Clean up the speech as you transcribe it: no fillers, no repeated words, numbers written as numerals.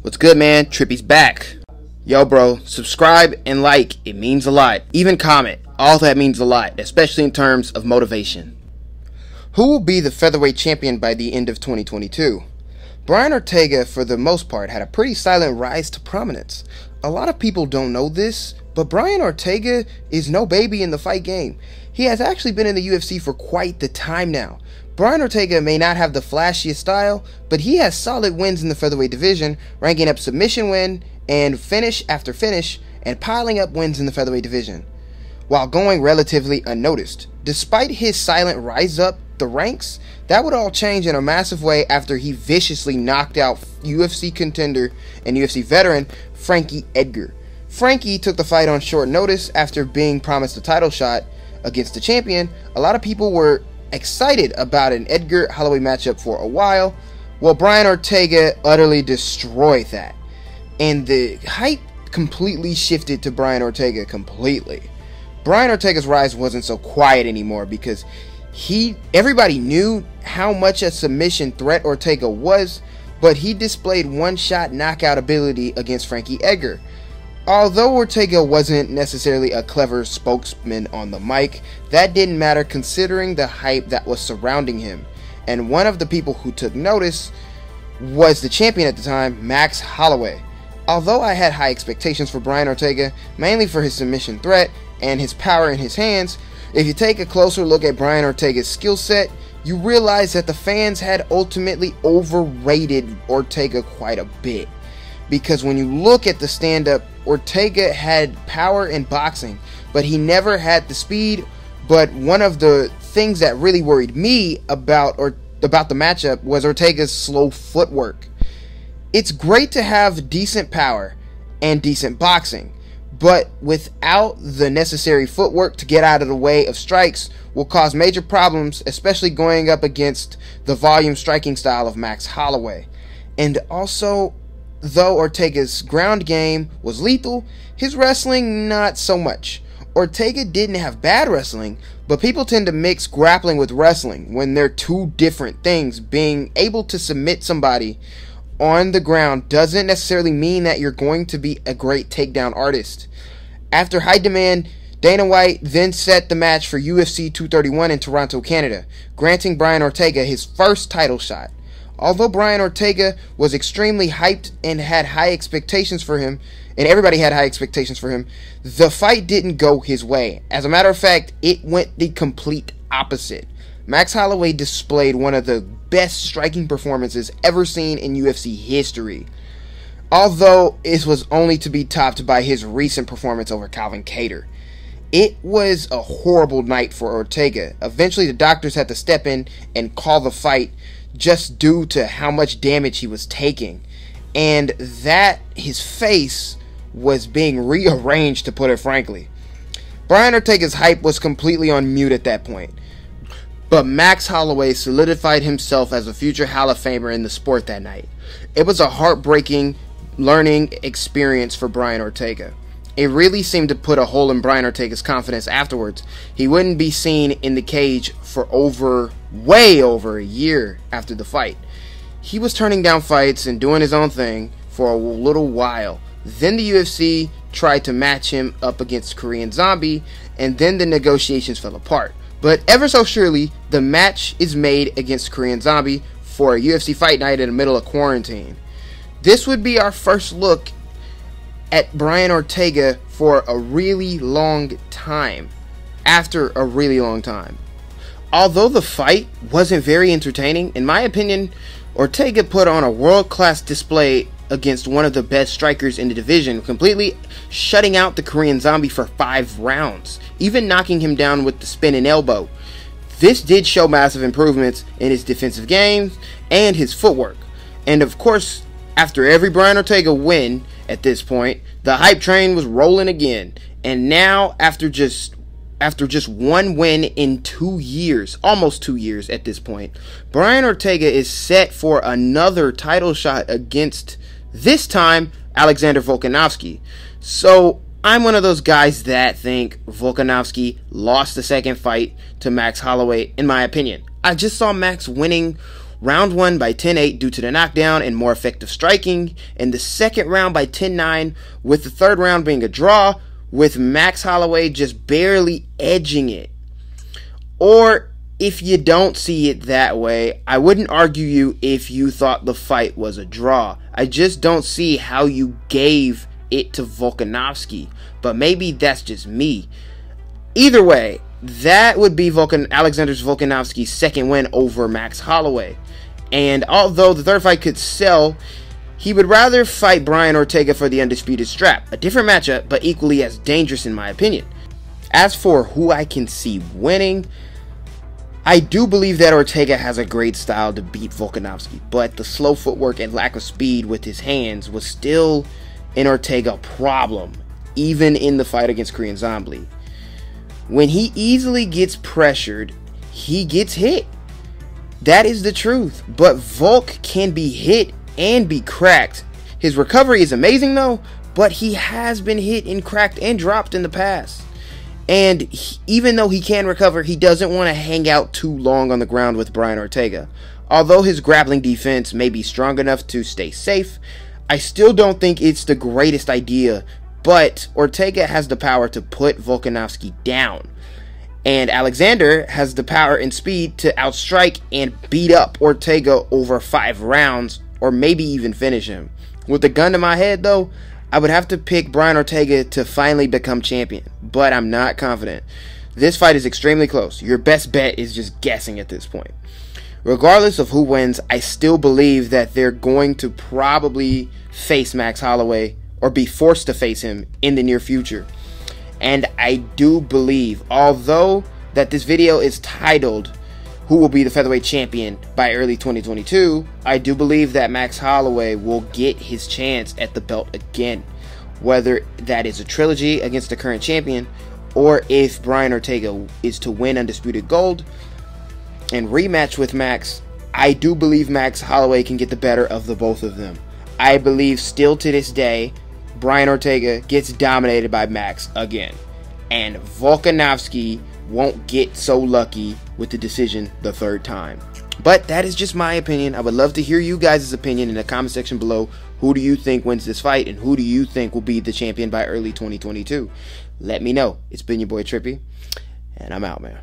What's good, man? Trippy's back. Yo, bro, subscribe and like. It means a lot. Even comment. All that means a lot, especially in terms of motivation. Who will be the featherweight champion by the end of 2022? Brian Ortega, for the most part, had a pretty silent rise to prominence. A lot of people don't know this, but Brian Ortega is no baby in the fight game. He has actually been in the UFC for quite the time now. Brian Ortega may not have the flashiest style, but he has solid wins in the featherweight division, ranking up submission win and finish after finish, and piling up wins in the featherweight division, while going relatively unnoticed. Despite his silent rise up the ranks, that would all change in a massive way after he viciously knocked out UFC contender and UFC veteran Frankie Edgar. Frankie took the fight on short notice after being promised a title shot against the champion. A lot of people were excited about an Edgar Holloway matchup for a while. Well, Brian Ortega utterly destroyed that, and the hype completely shifted to Brian Ortega completely. Brian Ortega's rise wasn't so quiet anymore because everybody knew how much a submission threat Ortega was, but he displayed one-shot knockout ability against Frankie Edgar. Although Ortega wasn't necessarily a clever spokesman on the mic, that didn't matter considering the hype that was surrounding him. And one of the people who took notice was the champion at the time, Max Holloway. Although I had high expectations for Brian Ortega, mainly for his submission threat and his power in his hands, if you take a closer look at Brian Ortega's skill set, you realize that the fans had ultimately overrated Ortega quite a bit. Because when you look at the stand-up, Ortega had power in boxing, but he never had the speed. But one of the things that really worried me about the matchup was Ortega's slow footwork. It's great to have decent power and decent boxing, but without the necessary footwork to get out of the way of strikes will cause major problems, especially going up against the volume striking style of Max Holloway. And also, though Ortega's ground game was lethal, his wrestling not so much. Ortega didn't have bad wrestling, but people tend to mix grappling with wrestling when they're two different things. Being able to submit somebody on the ground doesn't necessarily mean that you're going to be a great takedown artist. After high demand, Dana White then set the match for UFC 231 in Toronto, Canada, granting Brian Ortega his first title shot. Although Brian Ortega was extremely hyped and had high expectations for him, and everybody had high expectations for him, the fight didn't go his way. As a matter of fact, it went the complete opposite. Max Holloway displayed one of the best striking performances ever seen in UFC history, although it was only to be topped by his recent performance over Calvin Kattar. It was a horrible night for Ortega. Eventually, the doctors had to step in and call the fight just due to how much damage he was taking, and that his face was being rearranged, to put it frankly. Brian Ortega's hype was completely on mute at that point, but Max Holloway solidified himself as a future Hall of Famer in the sport that night. It was a heartbreaking learning experience for Brian Ortega. It really seemed to put a hole in Brian Ortega's confidence afterwards. He wouldn't be seen in the cage for way over a year after the fight. He was turning down fights and doing his own thing for a little while. Then the UFC tried to match him up against Korean Zombie, and then the negotiations fell apart. But ever so surely, the match is made against Korean Zombie for a UFC fight night in the middle of quarantine. This would be our first look at Brian Ortega for a really long time. After a really long time. Although the fight wasn't very entertaining, in my opinion, Ortega put on a world-class display against one of the best strikers in the division, completely shutting out the Korean Zombie for 5 rounds, even knocking him down with the spinning elbow. This did show massive improvements in his defensive game and his footwork. And of course, after every Brian Ortega win at this point, the hype train was rolling again. And now, after just one win in 2 years, almost 2 years at this point, Brian Ortega is set for another title shot against, this time, Alexander Volkanovski. So I'm one of those guys that think Volkanovski lost the second fight to Max Holloway, in my opinion. I just saw Max winning Round 1 by 10-8 due to the knockdown and more effective striking, and the second round by 10-9, with the third round being a draw, with Max Holloway just barely edging it. Or, if you don't see it that way, I wouldn't argue you if you thought the fight was a draw. I just don't see how you gave it to Volkanovski, but maybe that's just me. Either way, that would be Alexander Volkanovski's second win over Max Holloway. And although the third fight could sell, he would rather fight Brian Ortega for the undisputed strap. A different matchup, but equally as dangerous in my opinion. As for who I can see winning, I do believe that Ortega has a great style to beat Volkanovski, but the slow footwork and lack of speed with his hands was still an Ortega problem, even in the fight against Korean Zombie. When he easily gets pressured, he gets hit. That is the truth, but Volk can be hit and be cracked. His recovery is amazing though, but he has been hit and cracked and dropped in the past. And even though he can recover, he doesn't want to hang out too long on the ground with Brian Ortega. Although his grappling defense may be strong enough to stay safe, I still don't think it's the greatest idea, but Ortega has the power to put Volkanovski down. And Alexander has the power and speed to outstrike and beat up Ortega over 5 rounds, or maybe even finish him. With a gun to my head though, I would have to pick Brian Ortega to finally become champion, but I'm not confident. This fight is extremely close. Your best bet is just guessing at this point. Regardless of who wins, I still believe that they're going to probably face Max Holloway or be forced to face him in the near future. And I do believe, although that this video is titled who will be the featherweight champion by early 2022, I do believe that Max Holloway will get his chance at the belt again. Whether that is a trilogy against the current champion, or if Brian Ortega is to win undisputed gold and rematch with Max, I do believe Max Holloway can get the better of the both of them. I believe still to this day, Brian Ortega gets dominated by Max again. And Volkanovski won't get so lucky with the decision the third time. But that is just my opinion. I would love to hear you guys' opinion in the comment section below. Who do you think wins this fight, and who do you think will be the champion by early 2022? Let me know. It's been your boy Trippy, and I'm out, man.